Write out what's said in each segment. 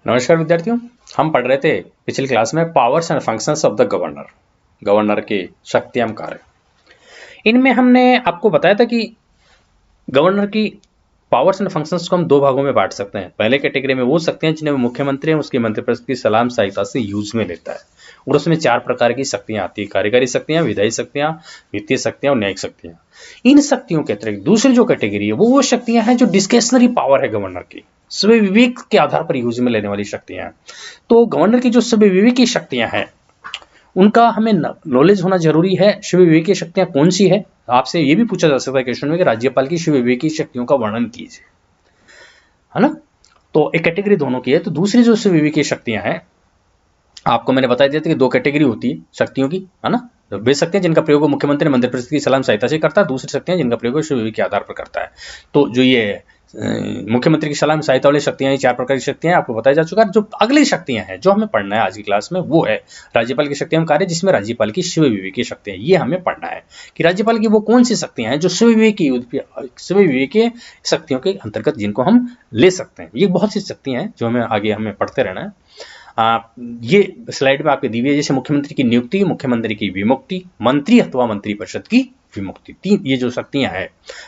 नमस्कार विद्यार्थियों। हम पढ़ रहे थे पिछली क्लास में powers and functions of the governor, governor की शक्तियां कार्य। इनमें हमने आपको बताया था कि गवर्नर की पावर्स एंड फंक्शंस को हम दो भागों में बांट सकते हैं। पहले कैटेगरी में वो शक्तियां जिन्हें मुख्यमंत्री और उसके मंत्रिपरिषद की सलाह सहायता से यूज में लेता है, और उसमें चार प्रकार की शक्तियां आती है: कार्यकारी शक्तियां, विधायी शक्तियां, वित्तीय शक्तियां और न्यायिक शक्तियां। इन शक्तियों के अतिरिक्त दूसरी जो कैटेगरी है वो शक्तियां हैं जो डिस्क्रिशनरी पावर है गवर्नर की, स्वयं विवेक के आधार पर यूज में लेने वाली शक्तियां हैं। तो गवर्नर की जो स्वयं विवेक की शक्तियां हैं उनका हमें नॉलेज होना जरूरी है। शिव विवेक की शक्तियां कौन सी है? आपसे ये भी पूछा जा सकता है क्वेश्चन में कि राज्यपाल की शिव विवेक की शक्तियों का वर्णन कीजिए, है ना। तो एक कैटेगरी दोनों की है। तो दूसरी जो शिव विवेक की शक्तियां हैं, आपको मैंने बता दिया था कि दो कैटेगरी होती है शक्तियों की, है ना। तो वे शक्तियां जिनका प्रयोग मुख्यमंत्री मंत्रिपरिषद की सलाह सहायता से करता है, दूसरी शक्तियां जिनका प्रयोग शिव विवेक के आधार पर करता है। तो जो ये मुख्यमंत्री की सलाह में सहायता वाली शक्तियां, ये चार प्रकार की शक्तियां आपको बताया जा चुका है। जो अगली शक्तियां हैं जो हमें पढ़ना है आज की क्लास में, वो है राज्यपाल की शक्तियां कार्य, जिसमें राज्यपाल की शिव विवेक की शक्तियां। ये हमें पढ़ना है कि राज्यपाल की वो कौन सी शक्तियां हैं जो शिव विवेक की शक्तियों के अंतर्गत जिनको हम ले सकते हैं। ये बहुत सी शक्तियां हैं जो हमें पढ़ते रहना है। ये स्लाइड में आपके दी हुई है, जैसे मुख्यमंत्री की नियुक्ति, मुख्यमंत्री की विमुक्ति, मंत्री अथवा मंत्रिपरिषद की विमुक्ति। तीन ये जो शक्तियां हैं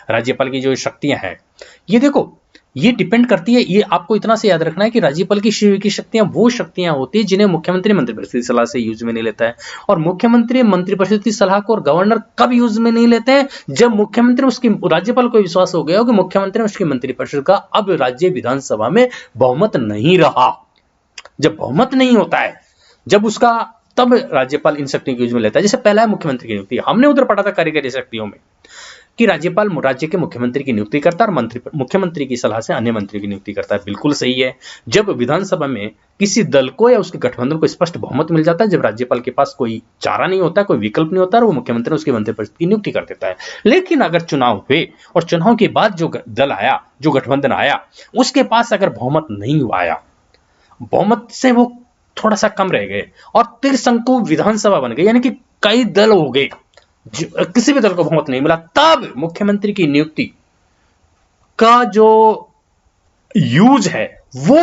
राज्यपाल की, जो शक्तियां हैं, ये देखो, ये डिपेंड करती है। ये आपको इतना से याद रखना है कि राज्यपाल की शिव की शक्तियां वो शक्तियां होती है जिन्हें मुख्यमंत्री मंत्रिपरिषद की सलाह से यूज में नहीं लेता है। और मुख्यमंत्री मंत्रिपरिषद की सलाह को और गवर्नर कब यूज में नहीं लेते हैं? जब मुख्यमंत्री उसकी राज्यपाल को विश्वास हो गया हो कि मुख्यमंत्री उसकी मंत्रिपरिषद का अब राज्य विधानसभा में बहुमत नहीं रहा। जब बहुमत नहीं होता है, जब उसका, तब राज्यपाल इन शक्तियों को यूज में लेता है। जैसे पहला है मुख्यमंत्री की नियुक्ति। हमने उधर पढ़ा था कार्यकारी शक्तियों में कि राज्यपाल राज्य के मुख्यमंत्री की नियुक्ति करता है और मुख्यमंत्री की सलाह से अन्य मंत्री की नियुक्ति करता है। बिल्कुल सही है। जब विधानसभा में किसी दल को या उसके गठबंधन को स्पष्ट बहुमत मिल जाता है, जब राज्यपाल के पास कोई चारा नहीं होता, कोई विकल्प नहीं होता, और वो मुख्यमंत्री उसके मंत्रिपरिषद की नियुक्ति कर देता है। लेकिन अगर चुनाव हुए और चुनाव के बाद जो दल आया, जो गठबंधन आया, उसके पास अगर बहुमत नहीं आया, बहुमत से वो थोड़ा सा कम रह गए और त्रिशंकु विधानसभा बन गई, यानी कि कई दल हो गए, किसी भी दल को बहुमत नहीं मिला, तब मुख्यमंत्री की नियुक्ति का जो यूज है वो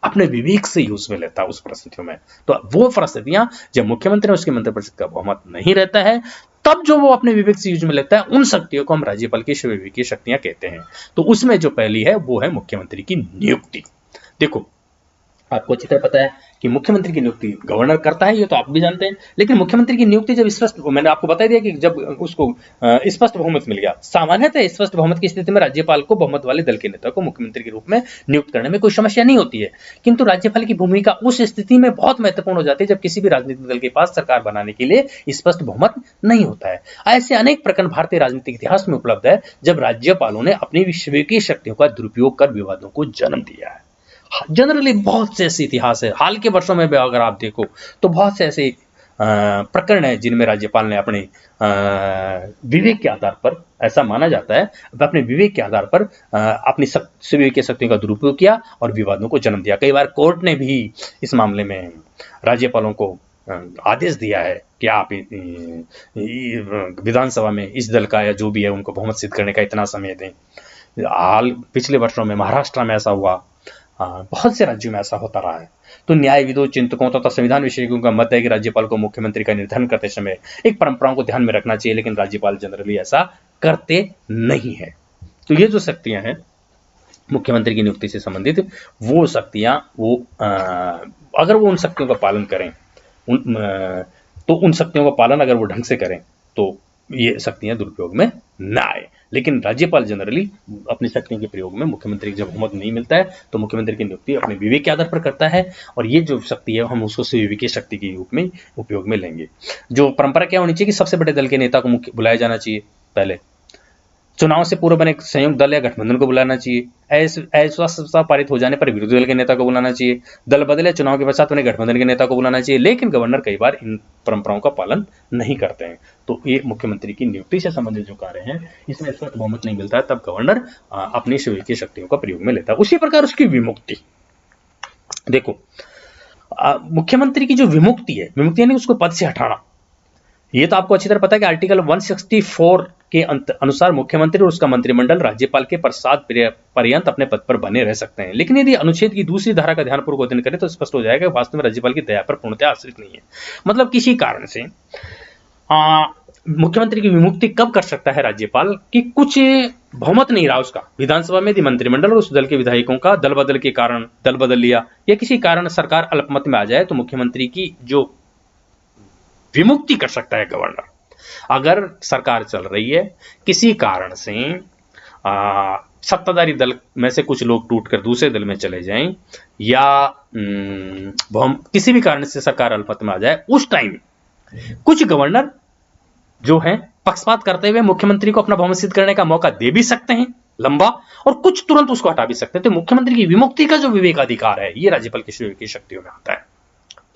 अपने विवेक से यूज में लेता है उस परिस्थितियों में। तो वो परिस्थितियां जब मुख्यमंत्री उसके मंत्रिपरिषद का बहुमत नहीं रहता है, तब जो वो अपने विवेक से यूज में लेता है, उन शक्तियों को हम राज्यपाल की शिव विवेक की शक्तियां कहते हैं। तो उसमें जो पहली है वो है मुख्यमंत्री की नियुक्ति। देखो, आपको अच्छी तरह पता है कि मुख्यमंत्री की नियुक्ति गवर्नर करता है, ये तो आप भी जानते हैं। लेकिन मुख्यमंत्री की नियुक्ति जब स्पष्ट, मैंने आपको बता दिया कि जब उसको स्पष्ट बहुमत मिल गया, सामान्यतः स्पष्ट बहुमत की स्थिति में राज्यपाल को बहुमत वाले दल के नेता को मुख्यमंत्री के रूप में नियुक्त करने में कोई समस्या नहीं होती है। किंतु राज्यपाल की भूमिका उस स्थिति में बहुत महत्वपूर्ण हो जाती है जब किसी भी राजनीतिक दल के पास सरकार बनाने के लिए स्पष्ट बहुमत नहीं होता है। ऐसे अनेक प्रकरण भारतीय राजनीतिक इतिहास में उपलब्ध है जब राज्यपालों ने अपनी विश्वकीय शक्तियों का दुरुपयोग कर विवादों को जन्म दिया है। जनरली बहुत से ऐसे इतिहास है, हाल के वर्षों में भी अगर आप देखो तो बहुत से ऐसे प्रकरण है जिनमें राज्यपाल ने अपने विवेक के आधार पर, ऐसा माना जाता है, अपने विवेक के आधार पर अपनी विवेक शक्तियों का दुरुपयोग किया और विवादों को जन्म दिया। कई बार कोर्ट ने भी इस मामले में राज्यपालों को आदेश दिया है कि आप विधानसभा में इस दल का या जो भी है उनको बहुमत सिद्ध करने का इतना समय दें। हाल पिछले वर्षों में महाराष्ट्र में ऐसा हुआ, बहुत से राज्यों में ऐसा होता रहा है। तो न्यायविदों, चिंतकों तथा संविधान विशेषज्ञों का मत है कि राज्यपाल को मुख्यमंत्री का निर्धारण करते समय एक परंपराओं को ध्यान में रखना चाहिए, लेकिन राज्यपाल जनरली ऐसा करते नहीं है। तो ये जो शक्तियां हैं मुख्यमंत्री की नियुक्ति से संबंधित, वो शक्तियां अगर वो उन शक्तियों का पालन करें, तो उन शक्तियों का पालन अगर वो ढंग से करें तो ये शक्तियां दुरुपयोग में ना आए। लेकिन राज्यपाल जनरली अपनी शक्तियों के प्रयोग में, मुख्यमंत्री को जब बहुमत नहीं मिलता है तो मुख्यमंत्री की नियुक्ति अपने विवेक के आधार पर करता है, और ये जो शक्ति है हम उसको विवेकीय शक्ति के रूप में उपयोग में लेंगे। जो परंपरा क्या होनी चाहिए कि सबसे बड़े दल के नेता को बुलाया जाना चाहिए, पहले चुनाव से पूर्व बने संयुक्त दल या गठबंधन को बुलाना चाहिए, अविश्वास पारित हो जाने पर विरोधी दल के नेता को बुलाना चाहिए, दल बदले चुनाव के पश्चात बने गठबंधन के नेता को बुलाना चाहिए। लेकिन गवर्नर कई बार इन परंपराओं का पालन नहीं करते हैं। तो ये मुख्यमंत्री की नियुक्ति से संबंधित जो कार्य हैं, इसमें स्पष्ट बहुमत नहीं मिलता है, तब गवर्नर अपनी विवेकीय शक्तियों का प्रयोग में लेता है। उसी प्रकार उसकी विमुक्ति, देखो, मुख्यमंत्री की जो विमुक्ति है, विमुक्ति यानी उसको पद से हटाना, ये तो आपको अच्छी तरह पता है कि आर्टिकल 164 के अनुसार मुख्यमंत्री और उसका मंत्रिमंडल राज्यपाल के प्रसाद पर्यंत अपने पद पर बने रह सकते हैं। लेकिन यदि अनुच्छेद की दूसरी धारा का ध्यानपूर्वक अध्ययन करें तो स्पष्ट हो जाएगा वास्तव में राज्यपाल की दया पर पूर्णतः आश्रित नहीं है। मतलब किसी कारण से मुख्यमंत्री की विमुक्ति कब कर सकता है राज्यपाल कि कुछ बहुमत नहीं रहा उसका विधानसभा में, यदि मंत्रिमंडल और उस दल के विधायकों का दल बदल के कारण दल बदल लिया या किसी कारण सरकार अल्पमत में आ जाए तो मुख्यमंत्री की जो विमुक्ति कर सकता है गवर्नर। अगर सरकार चल रही है, किसी कारण से सत्ताधारी दल में से कुछ लोग टूटकर दूसरे दल में चले जाएं या किसी भी कारण से सरकार अल्पमत में आ जाए, उस टाइम कुछ गवर्नर जो हैं पक्षपात करते हुए मुख्यमंत्री को अपना बहुमत सिद्ध करने का मौका दे भी सकते हैं लंबा, और कुछ तुरंत उसको हटा भी सकते हैं। तो मुख्यमंत्री की विमुक्ति का जो विवेकाधिकार है ये राज्यपाल की शक्तियों में आता है।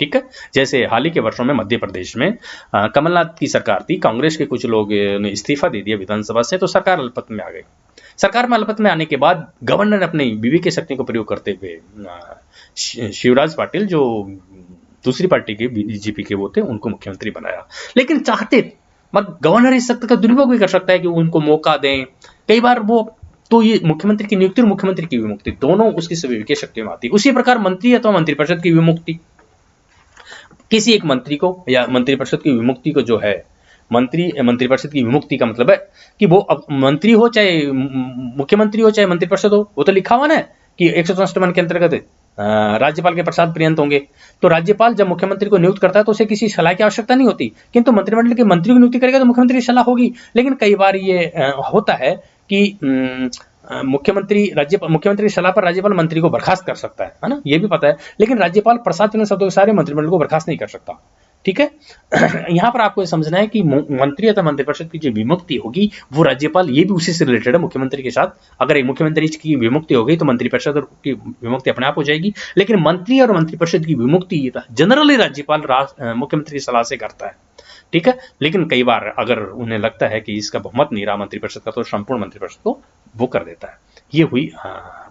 ठीक है, जैसे हाल ही के वर्षों में मध्य प्रदेश में कमलनाथ की सरकार थी, कांग्रेस के कुछ लोग ने इस्तीफा दे दिया विधानसभा से, तो सरकार अल्पमत में आ गई। सरकार में अल्पमत में आने के बाद गवर्नर ने अपनी विवेक शक्ति को प्रयोग करते हुए शिवराज पाटिल जो दूसरी पार्टी के बीजेपी के वो थे उनको मुख्यमंत्री बनाया। लेकिन चाहते मत गवर्नर इस शक्ति का दुरुपयोग भी कर सकता है कि उनको मौका दें। कई बार वो तो ये मुख्यमंत्री की नियुक्ति और मुख्यमंत्री की विमुक्ति दोनों उसकी विवेक शक्ति में आती है। उसी प्रकार मंत्री अथवा मंत्रिपरिषद की विमुक्ति, किसी एक मंत्री को या मंत्रिपरिषद की विमुक्ति को जो है मंत्रिपरिषद की विमुक्ति का मतलब है कि वो अब मंत्री हो चाहे मुख्यमंत्री हो चाहे मंत्रिपरिषद हो, वो तो लिखा हुआ ना कि 164 के अंतर्गत राज्यपाल के प्रसाद पर्यंत होंगे। तो राज्यपाल जब मुख्यमंत्री को नियुक्त करता है तो उसे किसी सलाह की आवश्यकता नहीं होती, किंतु मंत्रिमंडल के मंत्री को नियुक्ति करेगा तो मुख्यमंत्री की सलाह होगी। लेकिन कई बार ये होता है कि मुख्यमंत्री की सलाह पर राज्यपाल मंत्री को बर्खास्त कर सकता है ना, ये भी पता है। लेकिन राज्यपाल प्रसाद पर्यंत शब्दों के सारे मंत्रिमंडल को बर्खास्त नहीं कर सकता। ठीक है, यहाँ पर आपको समझना है कि मंत्री अथवा मंत्रिपरिषद की जो विमुक्ति होगी वो राज्यपाल, ये भी उसी से रिलेटेड है मुख्यमंत्री के साथ। अगर एक मुख्यमंत्री की विमुक्ति हो गई तो मंत्रिपरिषद की विमुक्ति अपने आप हो जाएगी। लेकिन मंत्री और मंत्रिपरिषद की विमुक्ति जनरली राज्यपाल मुख्यमंत्री की सलाह से करता है। ठीक है, लेकिन कई बार अगर उन्हें लगता है कि इसका बहुमत नहीं रहा मंत्रिपरिषद का तो संपूर्ण मंत्रिपरिषद को वो कर देता है। ये हुई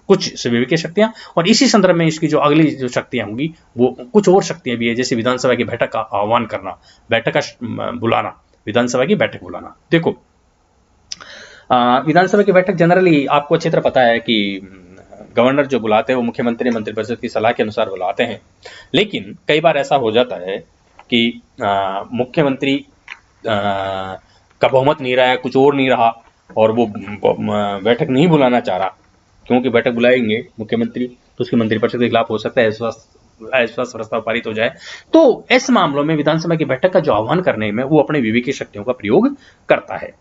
कुछ विवेक शक्तियां। और इसी संदर्भ में इसकी जो अगली जो शक्तियां होंगी वो कुछ और शक्तियां भी है, जैसे विधानसभा की बैठक का आह्वान करना, बैठक का बुलाना, विधानसभा की बैठक बुलाना। देखो विधानसभा की बैठक जनरली आपको अच्छी तरह पता है कि गवर्नर जो बुलाते हैं वो मुख्यमंत्री मंत्रिपरिषद की सलाह के अनुसार बुलाते हैं। लेकिन कई बार ऐसा हो जाता है कि मुख्यमंत्री का बहुमत नहीं रहा है, कुछ और नहीं रहा और वो बैठक नहीं बुलाना चाह रहा, क्योंकि बैठक बुलाएंगे मुख्यमंत्री तो उसके मंत्रिपरिषद के खिलाफ हो सकता है अविश्वास प्रस्ताव पारित हो जाए। तो ऐसे मामलों में विधानसभा की बैठक का जो आह्वान करने में वो अपने विवेकी शक्तियों का प्रयोग करता है।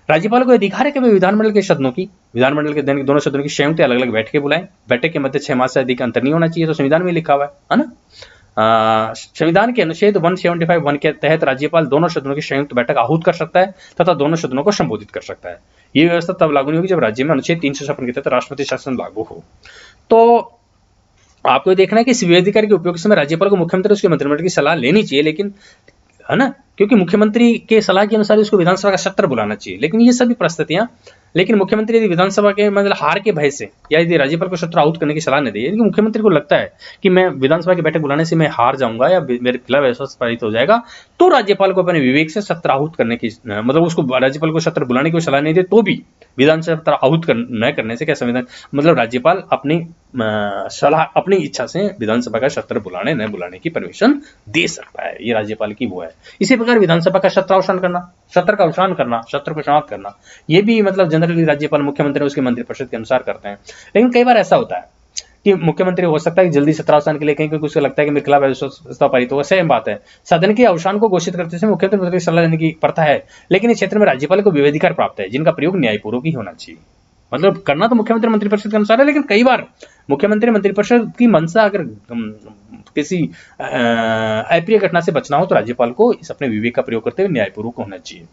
राज्यपाल को अधिकार है कि वे विधानमंडल के दोनों सदनों की संयुक्त अलग अलग बैठकें बुलाएं। बैठक के मध्य 6 माह से अधिक अंतर नहीं होना चाहिए, तो संविधान में लिखा हुआ है ना। संविधान के अनुच्छेद 175(1) के तहत राज्यपाल दोनों सदनों की संयुक्त बैठक आहूत कर सकता है तथा दोनों सदनों को संबोधित कर सकता है। ये व्यवस्था तब लागू नहीं होगी जब राज्य में अनुच्छेद 356 के तहत राष्ट्रपति शासन लागू हो। तो आपको ये देखना है कि इस विवेकाधिकार के उपयोग के समय राज्यपाल को मुख्यमंत्री उसके मंत्रिमंडल की सलाह लेनी चाहिए, लेकिन है ना, क्योंकि मुख्यमंत्री के सलाह के अनुसार उसको विधानसभा का सत्र बुलाना चाहिए। लेकिन ये सभी परिस्थितियां, लेकिन मुख्यमंत्री यदि विधानसभा के मतलब हार के भय से या यदि राज्यपाल को सत्र आहूत करने की सलाह नहीं दे, यदि मुख्यमंत्री को लगता है कि मैं विधानसभा की बैठक बुलाने से मैं हार जाऊंगा या मेरे खिलाफ अविश्वास पारित हो जाएगा, तो राज्यपाल को अपने विवेक से सत्र आहूत करने की मतलब उसको राज्यपाल को सत्र बुलाने की सलाह नहीं दे तो भी विधानसभा सत्र आहूत न करने से क्या संविधान मतलब राज्यपाल अपनी सलाह अपनी इच्छा से विधानसभा का सत्र बुलाने न बुलाने की परमिशन दे सकता है। ये राज्यपाल की वो है। इसी प्रकार विधानसभा का सत्र का अवसान करना, सत्र को समाप्त करना, ये भी मतलब जनरली राज्यपाल मुख्यमंत्री उसके मंत्रिपरिषद के अनुसार करते हैं। लेकिन कई बार ऐसा होता है कि मुख्यमंत्री हो सकता है कि जल्दी सत्रावसान के लिए कहीं क्योंकि उसको लगता है कि मेरे खिलाफ अविश्वास प्रस्ताव पारित होगा। सेम बात है, सदन के अवसान को घोषित करते समय मुख्यमंत्री की सलाह लेने की प्रथा है, लेकिन इस क्षेत्र में राज्यपाल को विवेकाधिकार प्राप्त है जिनका प्रयोग न्यायपूर्वक ही होना चाहिए। मतलब करना तो मुख्यमंत्री मंत्रिपरिषद के अनुसार है, लेकिन कई बार मुख्यमंत्री मंत्रिपरिषद की मंशा अगर किसी अप्रिय घटना से बचना हो तो राज्यपाल को इस अपने विवेक का प्रयोग करते हुए न्यायपूर्वक होना चाहिए।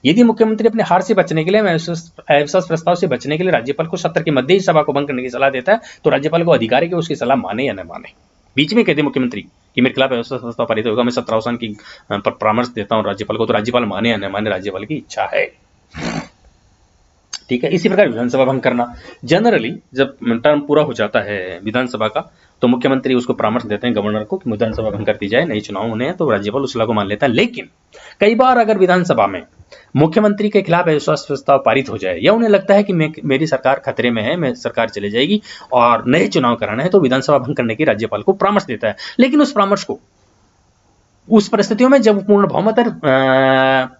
यदि मुख्यमंत्री अपने हार से बचने के लिए अविश्वास प्रस्ताव से बचने के लिए राज्यपाल को सत्र के मध्य ही सभा को भंग करने की सलाह देता है तो राज्यपाल को अधिकार है कि उसकी सलाह माने या न माने। बीच में कहते मुख्यमंत्री कि मेरे खिलाफ अविश्वास प्रस्ताव पारित होगा, मैं सत्रावसान की परामर्श देता हूं राज्यपाल को, तो राज्यपाल माने या न माने राज्यपाल की इच्छा है। ठीक है, इसी प्रकार विधानसभा भंग करना, जनरली जब टर्म पूरा हो जाता है विधानसभा का तो मुख्यमंत्री उसको परामर्श देते हैं गवर्नर को कि विधानसभा भंग कर दी जाए, नए चुनाव होने हैं, तो राज्यपाल उस सलाह को मान लेता है। लेकिन कई बार अगर विधानसभा में मुख्यमंत्री के खिलाफ अविश्वास प्रस्ताव पारित हो जाए या उन्हें लगता है कि मेरी सरकार खतरे में है, मैं सरकार चले जाएगी और नए चुनाव कराना है, तो विधानसभा भंग करने की राज्यपाल को परामर्श देता है। लेकिन उस परामर्श को उस परिस्थितियों में जब पूर्ण बहुमत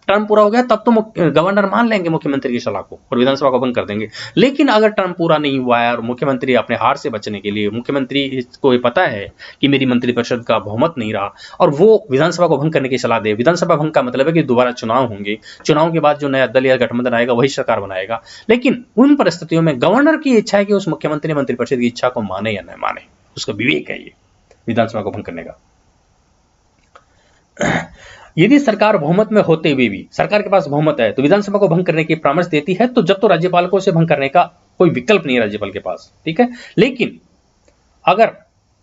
टर्म पूरा हो गया तब तो गवर्नर मान लेंगे मुख्यमंत्री की सलाह को और विधानसभा को भंग कर देंगे। लेकिन अगर टर्म पूरा नहीं हुआ है और मुख्यमंत्री अपने हार से बचने के लिए, मुख्यमंत्री को ये पता है कि मेरी मंत्रिपरिषद का बहुमत नहीं रहा और वो विधानसभा को भंग करने की सलाह दे, विधानसभा भंग का मतलब है कि दोबारा चुनाव होंगे, चुनाव के बाद जो नया दल या गठबंधन आएगा वही सरकार बनाएगा। लेकिन उन परिस्थितियों में गवर्नर की इच्छा है कि उस मुख्यमंत्री मंत्रिपरिषद की इच्छा को माने या न माने, उसका विवेक है ये विधानसभा को भंग करने का। यदि सरकार बहुमत में होते हुए भी, सरकार के पास बहुमत है तो विधानसभा को भंग करने की परामर्श देती है, तो जब तो राज्यपाल को उसे भंग करने का कोई विकल्प नहीं है राज्यपाल के पास, ठीक है। लेकिन अगर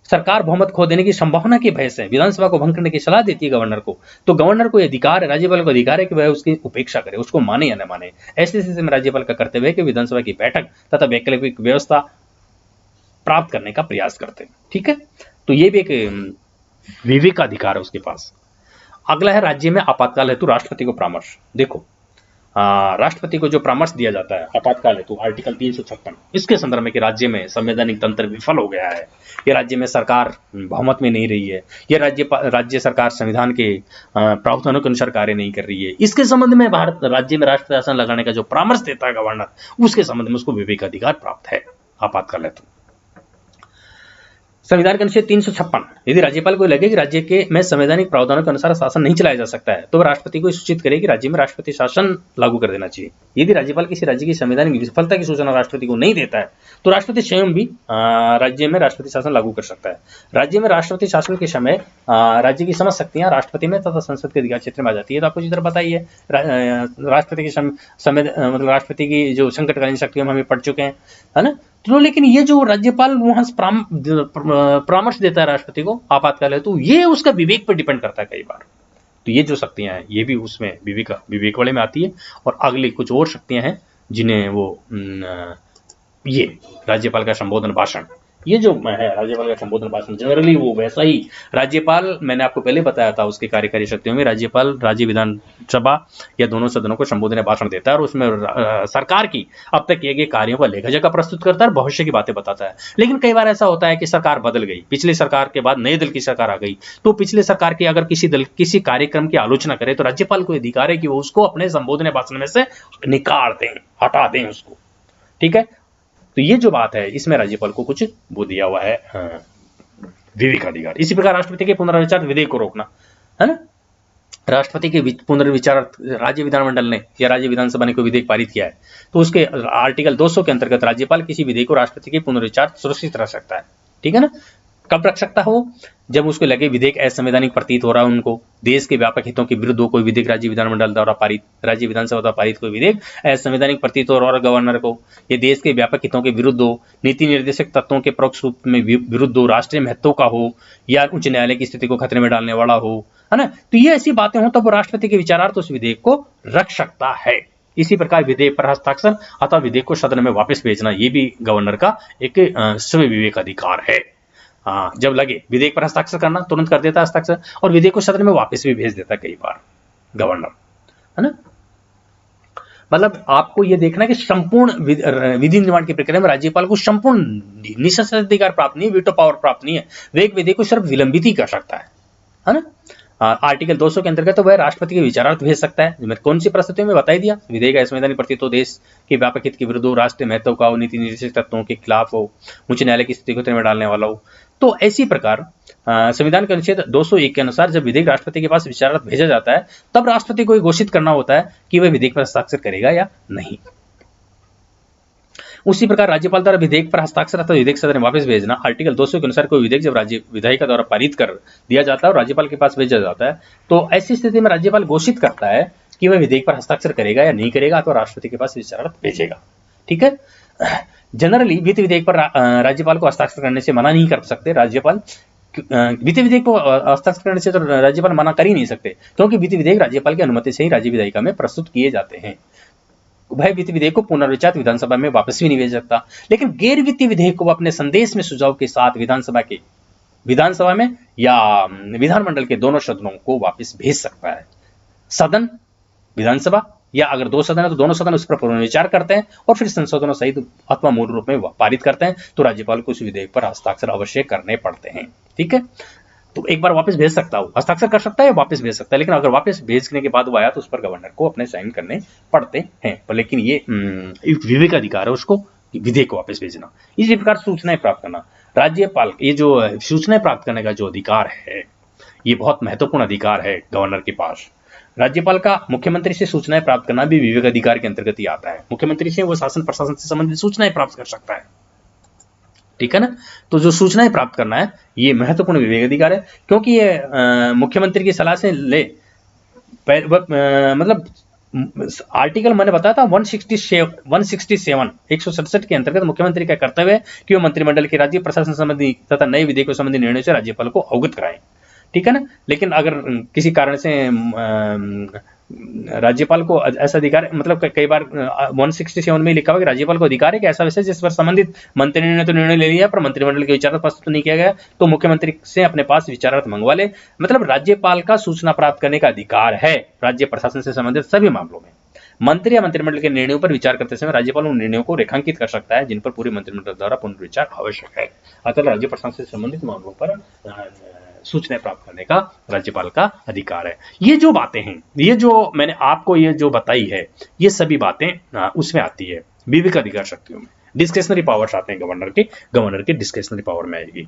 सरकार बहुमत खो देने की संभावना की भय से विधानसभा को भंग करने की सलाह देती है गवर्नर को, तो गवर्नर को अधिकार है, राज्यपाल को अधिकार है कि वह उसकी उपेक्षा करे, उसको माने या न माने। ऐसी स्थिति में राज्यपाल का कर्तव्य है कि विधानसभा की बैठक तथा वैकल्पिक व्यवस्था प्राप्त करने का प्रयास करते हैं, ठीक है। तो ये भी एक विवेक का अधिकार है उसके पास। अगला है राज्य में आपातकाल हेतु राष्ट्रपति को परामर्श। देखो, राष्ट्रपति को जो परामर्श दिया जाता है आपातकाल हेतु आर्टिकल 356, इसके संदर्भ में कि राज्य में संवैधानिक तंत्र विफल हो गया है, ये राज्य में सरकार बहुमत में नहीं रही है, ये राज्य सरकार संविधान के प्रावधानों के अनुसार कार्य नहीं कर रही है, इसके संबंध में भारत राज्य में राष्ट्रपति शासन लगाने का जो परामर्श देता है गवर्नर, उसके संबंध में उसको विवेकाधिकार प्राप्त है आपातकाल हेतु। संविधान के अनुच्छेद 356, यदि राज्यपाल को लगे कि राज्य के में संवैधानिक प्रावधानों के अनुसार शासन नहीं चलाया जा सकता है, तो वह राष्ट्रपति को सूचित करे कि राज्य में राष्ट्रपति शासन लागू कर देना चाहिए। यदि राज्यपाल किसी राज्य की संवैधानिक विफलता की सूचना राष्ट्रपति को नहीं देता है, तो राष्ट्रपति स्वयं भी राज्य में राष्ट्रपति शासन लागू कर सकता है। राज्य में राष्ट्रपति शासन के समय राज्य की समस्त शक्तियां राष्ट्रपति में तथा संसद के अधिकार क्षेत्र में आ जाती है। तो आपको जिधर बताइए, राष्ट्रपति की मतलब राष्ट्रपति की जो संकटकालीन शक्तियां हम पढ़ चुके हैं, है ना। तो लेकिन ये जो राज्यपाल वहां परामर्श देता है राष्ट्रपति को आपातकाल है, तो ये उसका विवेक पर डिपेंड करता है कई बार। तो ये जो शक्तियां हैं ये भी उसमें विवेक वाले में आती है। और अगली कुछ और शक्तियां हैं जिन्हें वो ये राज्यपाल का संबोधन भाषण, ये जो है राज्यपाल का संबोधन भाषण, जनरली वो वैसा ही राज्यपाल, मैंने आपको पहले बताया था उसकी कार्यकारी शक्तियों में, राज्यपाल राज्य विधानसभा या दोनों सदनों को संबोधन भाषण देता है और उसमें सरकार की अब तक किए गए कार्यों का लेखा जोखा प्रस्तुत करता है और भविष्य की बातें बताता है। लेकिन कई बार ऐसा होता है कि सरकार बदल गई, पिछली सरकार के बाद नए दल की सरकार आ गई, तो पिछले सरकार की अगर किसी कार्यक्रम की आलोचना करे तो राज्यपाल को अधिकार है कि वो उसको अपने संबोधन भाषण में से निकाल दें, हटा दें उसको, ठीक है। तो ये जो बात है इसमें राज्यपाल को कुछ वो दिया हुआ है विवेकाधिकार। इसी प्रकार राष्ट्रपति के पुनर्विचार विधेयक को रोकना, है ना। राष्ट्रपति के पुनर्विचार राज्य विधानमंडल ने या राज्य विधानसभा ने कोई विधेयक पारित किया है, तो उसके आर्टिकल 200 के अंतर्गत राज्यपाल किसी विधेयक को राष्ट्रपति के पुनर्विचार सुरक्षित रख सकता है, ठीक है ना। कब रख सकता हो? जब उसको लगे विधेयक असंवैधानिक प्रतीत हो रहा है, उनको देश के व्यापक हितों के विरुद्ध हो कोई विधेयक राज्य विधानमंडल द्वारा पारित, राज्य विधानसभा द्वारा पारित कोई विधेयक असंवैधानिक प्रतीत हो रहा है गवर्नर को, ये देश के व्यापक हितों के विरुद्ध हो, नीति निर्देशक तत्वों के परोक्ष रूप में विरुद्ध हो, राष्ट्रीय महत्व का हो या उच्च न्यायालय की स्थिति को खतरे में डालने वाला हो, है ना। तो ये ऐसी बातें हो तब राष्ट्रपति के विचारार्थ उस विधेयक को रख सकता है। इसी प्रकार विधेयक पर हस्ताक्षर अथवा विधेयक को सदन में वापस भेजना, ये भी गवर्नर का एक स्वयं विवेक अधिकार है। जब लगे विधेयक पर हस्ताक्षर करना तुरंत कर देता हस्ताक्षर, और विधेयक को सदन में वापस भी भेज देता कई बार गवर्नर, है ना। मतलब आपको यह देखना कि संपूर्ण विधि निर्माण की प्रक्रिया में राज्यपाल को संपूर्ण निःशर्त प्राप्त नहीं है, वीटो पावर प्राप्त नहीं है, वे एक विधेयक को सिर्फ विलंबित ही कर सकता है ना। आर्टिकल 200 के अंतर्गत तो वह राष्ट्रपति के विचारार्थ भेज सकता है। कौन सी परिस्थितियों में बता ही दिया, विधेयक असंवैधानिक प्रतीत हो, देश के व्यापक हित के विरुद्ध हो, राष्ट्रीय महत्व का हो, नीति निर्देशक तत्वों के खिलाफ हो, उच्च न्यायालय की स्थिति को खतरे में डालने वाला हो। तो ऐसी प्रकार संविधान के अनुच्छेद 201 के अनुसार जब विधेयक राष्ट्रपति के पास विचारार्थ भेजा जाता है, तब राष्ट्रपति को घोषित करना होता है कि वह विधेयक पर हस्ताक्षर करेगा या नहीं। उसी प्रकार राज्यपाल द्वारा विधेयक पर हस्ताक्षर अथवा विधेयक सदन में वापस भेजना, आर्टिकल 200 के अनुसार कोई विधेयक जब राज्य विधायिका द्वारा पारित कर दिया जाता है और राज्यपाल के पास भेजा जाता है, तो ऐसी स्थिति में राज्यपाल घोषित करता है कि वह विधेयक पर हस्ताक्षर करेगा या नहीं करेगा, अथवा राष्ट्रपति के पास विचारार्थ भेजेगा, ठीक है। जनरली वित्त विधेयक पर राज्यपाल को हस्ताक्षर करने से मना नहीं कर सकते राज्यपाल, वित्त विधेयक को हस्ताक्षर करने से तो राज्यपाल मना कर ही नहीं सकते, क्योंकि वित्त विधेयक राज्यपाल की अनुमति से ही राज्य विधायिका में प्रस्तुत किए जाते हैं। उभय वित्तीय विधेयक को पुनर्विचार विधानसभा में वापस भी नहीं भेज सकता, लेकिन गैर वित्तीय विधेयक को अपने संदेश में सुझाव के साथ विधानसभा में या विधानमंडल के दोनों सदनों को वापस भेज सकता है। सदन विधानसभा, या अगर 2 सदन है तो दोनों सदन उस पर पुनर्विचार करते हैं और फिर संशोधनों सहित अथवा मूल रूप में पारित करते हैं, तो राज्यपाल को उस विधेयक पर हस्ताक्षर अवश्य करने पड़ते हैं। ठीक है, तो एक बार वापस भेज सकता हूँ, हस्ताक्षर कर सकता है या वापस भेज सकता है, लेकिन अगर वापस भेजने के बाद वो आया तो उस पर गवर्नर को अपने साइन करने पड़ते हैं। पर लेकिन ये विवेक अधिकार है उसको विधेयक को वापस भेजना। इसी प्रकार सूचनाएं प्राप्त करना, राज्यपाल ये जो सूचनाएं प्राप्त करने का जो अधिकार है, ये बहुत महत्वपूर्ण अधिकार है गवर्नर के पास। राज्यपाल का मुख्यमंत्री से सूचनाएं प्राप्त करना भी विवेक अधिकार के अंतर्गत ही आता है। मुख्यमंत्री से वो शासन प्रशासन से संबंधित सूचनाएं प्राप्त कर सकता है। ठीक है ना, तो जो सूचनाएं प्राप्त करना है ये महत्वपूर्ण विवेक अधिकार है, क्योंकि ये मुख्यमंत्री की सलाह से ले मतलब आर्टिकल मैंने बताया था 167 के अंतर्गत मुख्यमंत्री का कर्तव्य है कि वो मंत्रिमंडल के राज्य प्रशासन संबंधी तथा नए विधेयकों संबंधी निर्णय से राज्यपाल को अवगत कराएं। ठीक है ना, लेकिन अगर किसी कारण से राज्यपाल को ऐसा अधिकार, मतलब कई बार 167 में लिखा हुआ कि राज्यपाल को अधिकार है कि ऐसा विषय जिस पर संबंधित मंत्री ने तो निर्णय ले लिया पर मंत्रिमंडल के विचारार्थ प्रस्तुत नहीं किया गया तो मुख्यमंत्री से अपने पास विचारार्थ मंगवा ले। मतलब राज्यपाल का सूचना प्राप्त करने का अधिकार है राज्य प्रशासन से संबंधित सभी मामलों में। मंत्री या मंत्रिमंडल के निर्णयों पर विचार करते समय राज्यपाल उन निर्णयों को रेखांकित कर सकता है जिन पर पूरे मंत्रिमंडल द्वारा पुनर्विचार आवश्यक है। अतः राज्य प्रशासन से संबंधित मामलों पर सूचनाएं प्राप्त करने का राज्यपाल का अधिकार है। ये जो बातें हैं, ये जो मैंने आपको ये जो बताई है, ये सभी बातें उसमें आती है विवेक अधिकार शक्तियों में। डिस्क्रिशनरी पावर्स आते हैं गवर्नर के डिस्क्रिशनरी पावर में आएगी।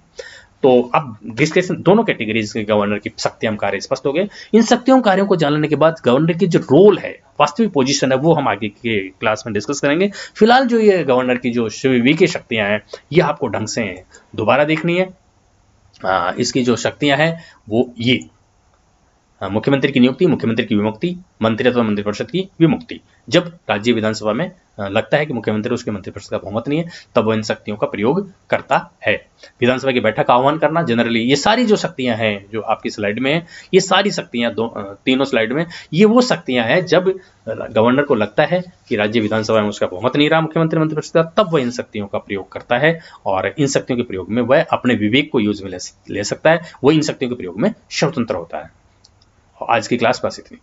तो अब डिस्कशन दोनों कैटेगरीज के गवर्नर की शक्ति एवं कार्य स्पष्ट हो गए। इन शक्तियों कार्यों को जानने के बाद गवर्नर की जो रोल है, वास्तविक पोजीशन है, वो हम आगे के क्लास में डिस्कस करेंगे। फिलहाल जो ये गवर्नर की जो विवेकीय शक्तियां हैं, ये आपको ढंग से दोबारा देखनी है। इसकी जो शक्तियां हैं वो ये मुख्यमंत्री की नियुक्ति, मुख्यमंत्री की विमुक्ति, मंत्री अथवा मंत्रिपरिषद की विमुक्ति। जब राज्य विधानसभा में लगता है कि मुख्यमंत्री उसके मंत्रिपरिषद का बहुमत नहीं है, तब वो इन शक्तियों का प्रयोग करता है। विधानसभा की बैठक का आह्वान करना, जनरली ये सारी जो शक्तियां हैं जो आपकी स्लाइड में है, ये सारी शक्तियां तीनों स्लाइड में, ये वो शक्तियां हैं जब गवर्नर को लगता है कि राज्य विधानसभा में उसका बहुमत नहीं रहा मुख्यमंत्री मंत्रिपरिषद का, तब वह इन शक्तियों का प्रयोग करता है और इन शक्तियों के प्रयोग में वह अपने विवेक को यूज में ले सकता है। वो इन शक्तियों के प्रयोग में स्वतंत्र होता है। आज की क्लास बस इतनी।